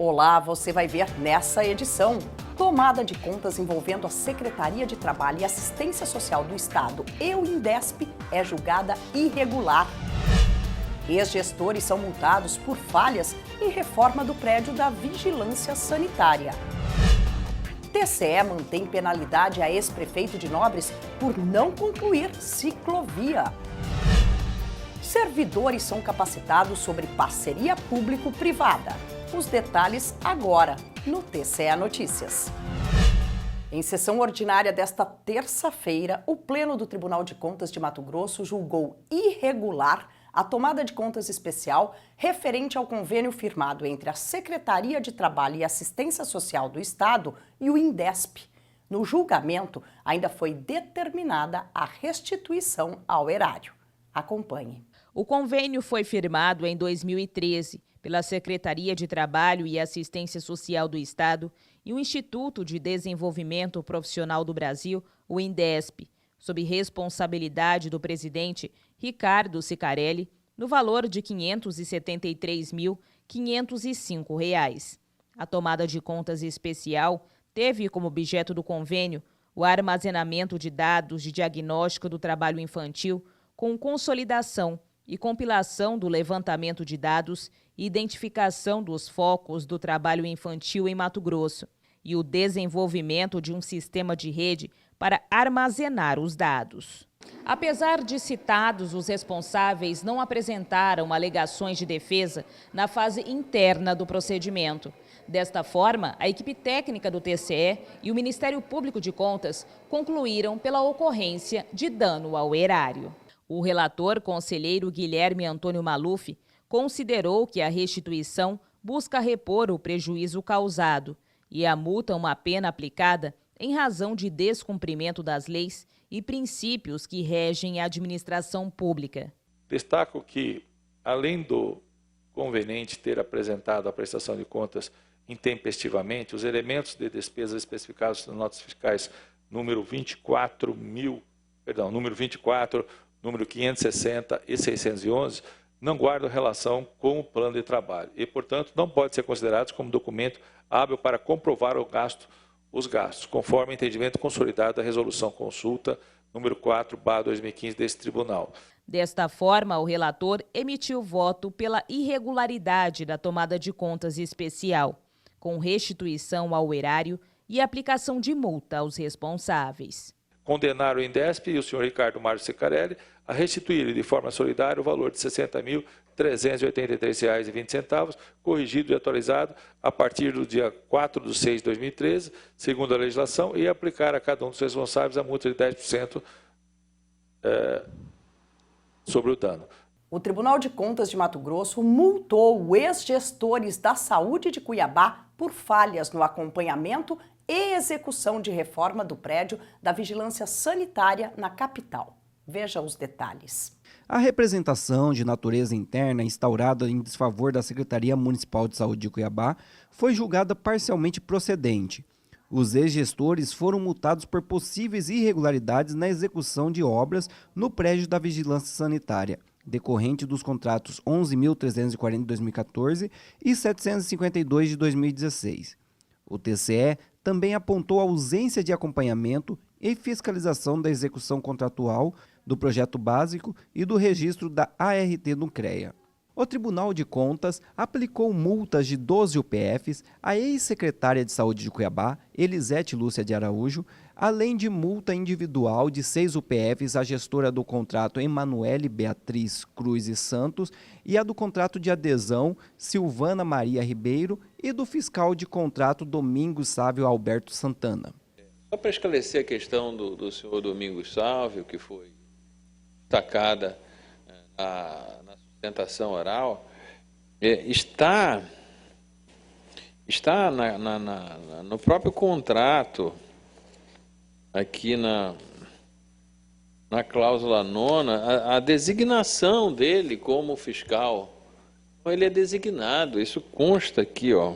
Olá, você vai ver nessa edição. Tomada de contas envolvendo a Secretaria de Trabalho e Assistência Social do Estado e o INDESP é julgada irregular. Ex-gestores são multados por falhas em reforma do prédio da Vigilância Sanitária. TCE mantém penalidade a ex-prefeito de Nobres por não concluir ciclovia. Servidores são capacitados sobre parceria público-privada. Os detalhes agora no TCE Notícias. Em sessão ordinária desta terça-feira, o Pleno do Tribunal de Contas de Mato Grosso julgou irregular a tomada de contas especial referente ao convênio firmado entre a Secretaria de Trabalho e Assistência Social do Estado e o INDESP. No julgamento, ainda foi determinada a restituição ao erário. Acompanhe. O convênio foi firmado em 2013 pela Secretaria de Trabalho e Assistência Social do Estado e o Instituto de Desenvolvimento Profissional do Brasil, o INDESP, sob responsabilidade do presidente Ricardo Sicarelli, no valor de R$ 573.505. A tomada de contas especial teve como objeto do convênio o armazenamento de dados de diagnóstico do trabalho infantil com consolidação e compilação do levantamento de dados e identificação dos focos do trabalho infantil em Mato Grosso e o desenvolvimento de um sistema de rede para armazenar os dados. Apesar de citados, os responsáveis não apresentaram alegações de defesa na fase interna do procedimento. Desta forma, a equipe técnica do TCE e o Ministério Público de Contas concluíram pela ocorrência de dano ao erário. O relator conselheiro Guilherme Antônio Maluf considerou que a restituição busca repor o prejuízo causado e a multa uma pena aplicada em razão de descumprimento das leis e princípios que regem a administração pública. Destaco que, além do conveniente ter apresentado a prestação de contas intempestivamente, os elementos de despesas especificados nas notas fiscais número 24, número 560 e 611, não guardam relação com o plano de trabalho e, portanto, não podem ser considerados como documento hábil para comprovar os gastos, conforme o entendimento consolidado da resolução consulta número 4/2015 desse tribunal. Desta forma, o relator emitiu voto pela irregularidade da tomada de contas especial, com restituição ao erário e aplicação de multa aos responsáveis. Condenar o INDESP e o senhor Ricardo Mário Sicarelli a restituir de forma solidária o valor de R$ 60.383,20, corrigido e atualizado a partir do dia 4/6/2013, segundo a legislação, e aplicar a cada um dos responsáveis a multa de 10% sobre o dano. O Tribunal de Contas de Mato Grosso multou ex-gestores da saúde de Cuiabá por falhas no acompanhamento e execução de reforma do prédio da Vigilância Sanitária na capital. Veja os detalhes. A representação de natureza interna instaurada em desfavor da Secretaria Municipal de Saúde de Cuiabá foi julgada parcialmente procedente. Os ex-gestores foram multados por possíveis irregularidades na execução de obras no prédio da Vigilância Sanitária, decorrente dos contratos 11.340 de 2014 e 752 de 2016. O TCE também apontou a ausência de acompanhamento e fiscalização da execução contratual do projeto básico e do registro da ART no CREA. O Tribunal de Contas aplicou multas de 12 UPFs à ex-secretária de Saúde de Cuiabá, Elisete Lúcia de Araújo, além de multa individual de 6 UPFs à gestora do contrato Emanuele Beatriz Cruz e Santos e a do contrato de adesão Silvana Maria Ribeiro e do fiscal de contrato Domingos Sávio Alberto Santana. Só para esclarecer a questão do senhor Domingos Sávio, que foi destacada na sustentação oral, está no próprio contrato, aqui na cláusula 9ª, a designação dele como fiscal. Ele é designado, isso consta aqui, ó.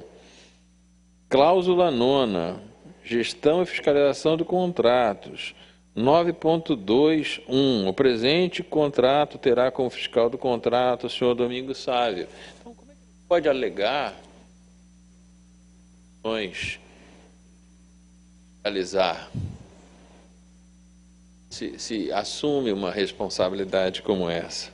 Cláusula 9ª, gestão e fiscalização de contratos. 9.2.1. O presente contrato terá como fiscal do contrato o senhor Domingos Sávio. Então, como é que pode alegar realizar, se assume uma responsabilidade como essa.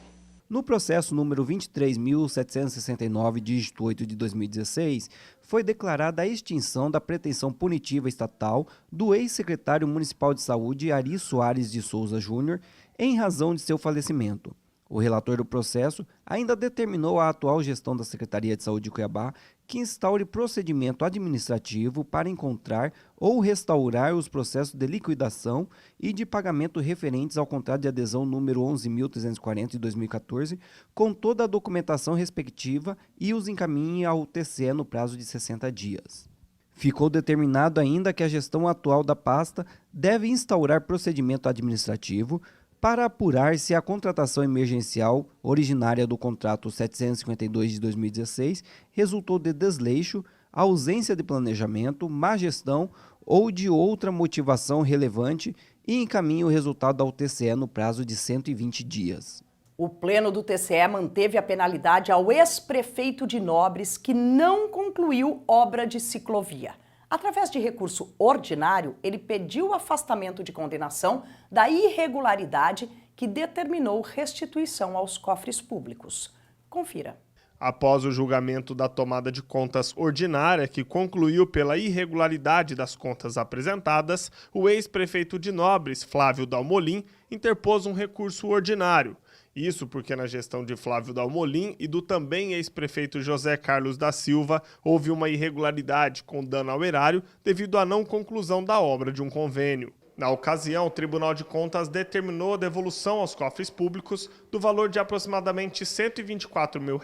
No processo número 23.769, dígito 8 de 2016, foi declarada a extinção da pretensão punitiva estatal do ex-secretário municipal de saúde, Ari Soares de Souza Júnior, em razão de seu falecimento. O relator do processo ainda determinou à atual gestão da Secretaria de Saúde de Cuiabá que instaure procedimento administrativo para encontrar ou restaurar os processos de liquidação e de pagamento referentes ao contrato de adesão número 11.340 de 2014, com toda a documentação respectiva e os encaminhe ao TCE no prazo de 60 dias. Ficou determinado ainda que a gestão atual da pasta deve instaurar procedimento administrativo para apurar se a contratação emergencial originária do contrato 752 de 2016 resultou de desleixo, ausência de planejamento, má gestão ou de outra motivação relevante e encaminhe o resultado ao TCE no prazo de 120 dias. O Pleno do TCE manteve a penalidade ao ex-prefeito de Nobres que não concluiu obra de ciclovia. Através de recurso ordinário, ele pediu o afastamento de condenação da irregularidade que determinou restituição aos cofres públicos. Confira. Após o julgamento da tomada de contas ordinária, que concluiu pela irregularidade das contas apresentadas, o ex-prefeito de Nobres, Flávio Dalmolin, interpôs um recurso ordinário. Isso porque na gestão de Flávio Dalmolin e do também ex-prefeito José Carlos da Silva houve uma irregularidade com dano ao erário devido à não conclusão da obra de um convênio. Na ocasião, o Tribunal de Contas determinou a devolução aos cofres públicos do valor de aproximadamente R$ 124 mil,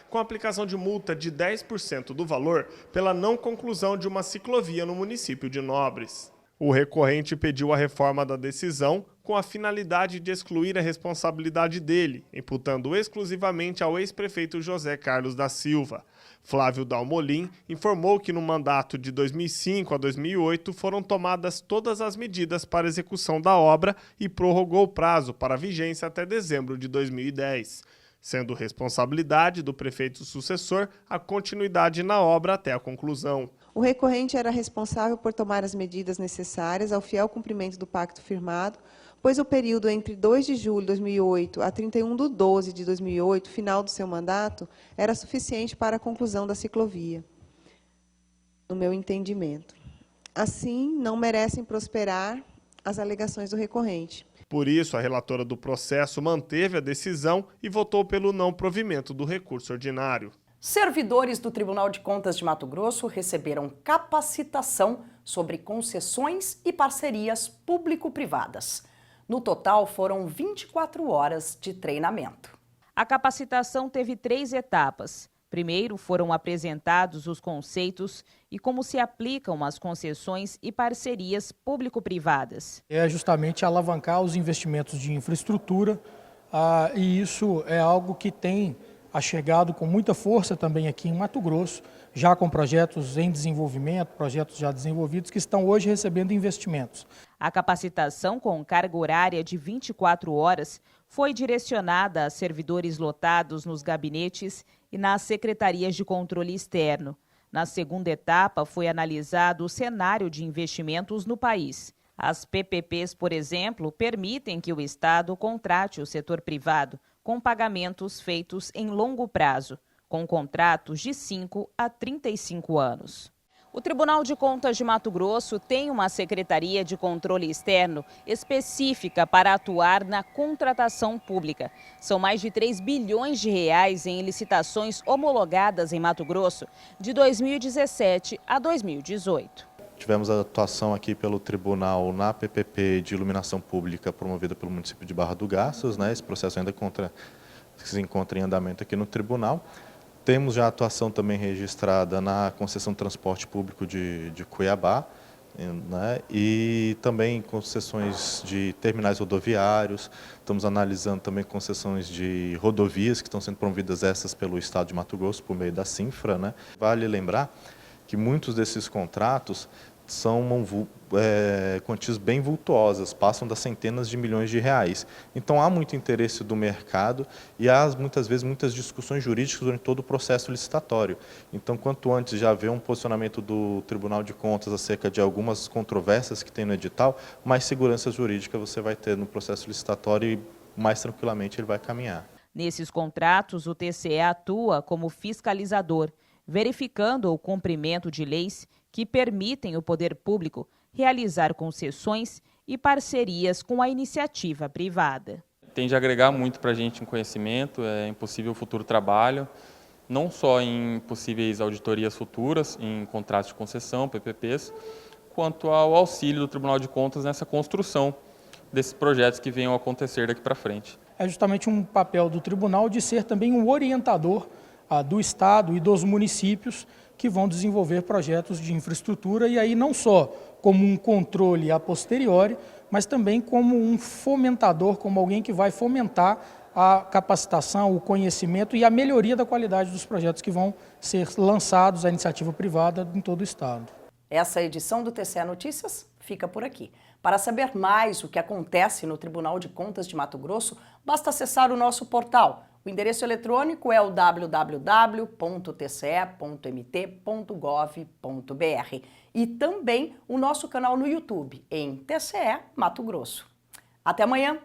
com aplicação de multa de 10% do valor pela não conclusão de uma ciclovia no município de Nobres. O recorrente pediu a reforma da decisão com a finalidade de excluir a responsabilidade dele, imputando exclusivamente ao ex-prefeito José Carlos da Silva. Flávio Dalmolin informou que no mandato de 2005 a 2008 foram tomadas todas as medidas para execução da obra e prorrogou o prazo para vigência até dezembro de 2010, sendo responsabilidade do prefeito sucessor a continuidade na obra até a conclusão. O recorrente era responsável por tomar as medidas necessárias ao fiel cumprimento do pacto firmado, pois o período entre 2 de julho de 2008 a 31 de 12 de 2008, final do seu mandato, era suficiente para a conclusão da ciclovia, no meu entendimento. Assim, não merecem prosperar as alegações do recorrente. Por isso, a relatora do processo manteve a decisão e votou pelo não provimento do recurso ordinário. Servidores do Tribunal de Contas de Mato Grosso receberam capacitação sobre concessões e parcerias público-privadas. No total, foram 24 horas de treinamento. A capacitação teve 3 etapas. Primeiro, foram apresentados os conceitos e como se aplicam as concessões e parcerias público-privadas. É justamente alavancar os investimentos de infraestrutura, e isso é algo que tem chegado com muita força também aqui em Mato Grosso, já com projetos em desenvolvimento, projetos já desenvolvidos que estão hoje recebendo investimentos. A capacitação com carga horária de 24 horas foi direcionada a servidores lotados nos gabinetes e nas secretarias de controle externo. Na segunda etapa, foi analisado o cenário de investimentos no país. As PPPs, por exemplo, permitem que o Estado contrate o setor privado com pagamentos feitos em longo prazo, com contratos de 5 a 35 anos. O Tribunal de Contas de Mato Grosso tem uma Secretaria de Controle Externo específica para atuar na contratação pública. São mais de 3 bilhões de reais em licitações homologadas em Mato Grosso de 2017 a 2018. Tivemos a atuação aqui pelo Tribunal na PPP de iluminação pública promovida pelo município de Barra do Garças, né? Esse processo ainda se encontra em andamento aqui no Tribunal. Temos já a atuação também registrada na concessão de transporte público de Cuiabá, né? E também concessões de terminais rodoviários. Estamos analisando também concessões de rodovias que estão sendo promovidas essas pelo Estado de Mato Grosso por meio da Sinfra, né? Vale lembrar que muitos desses contratos são quantias bem vultuosas, passam das centenas de milhões de reais. Então há muito interesse do mercado e há muitas vezes muitas discussões jurídicas durante todo o processo licitatório. Então quanto antes já haver um posicionamento do Tribunal de Contas acerca de algumas controvérsias que tem no edital, mais segurança jurídica você vai ter no processo licitatório e mais tranquilamente ele vai caminhar. Nesses contratos, o TCE atua como fiscalizador, verificando o cumprimento de leis que permitem ao poder público realizar concessões e parcerias com a iniciativa privada. Tende a agregar muito para a gente em conhecimento, em possível futuro trabalho, não só em possíveis auditorias futuras, em contratos de concessão, PPPs, quanto ao auxílio do Tribunal de Contas nessa construção desses projetos que venham a acontecer daqui para frente. É justamente um papel do tribunal de ser também um orientador do Estado e dos municípios que vão desenvolver projetos de infraestrutura e aí não só como um controle a posteriori, mas também como um fomentador, como alguém que vai fomentar a capacitação, o conhecimento e a melhoria da qualidade dos projetos que vão ser lançados à iniciativa privada em todo o Estado. Essa edição do TCE Notícias fica por aqui. Para saber mais o que acontece no Tribunal de Contas de Mato Grosso, basta acessar o nosso portal. O endereço eletrônico é o www.tce.mt.gov.br e também o nosso canal no YouTube, em TCE Mato Grosso. Até amanhã!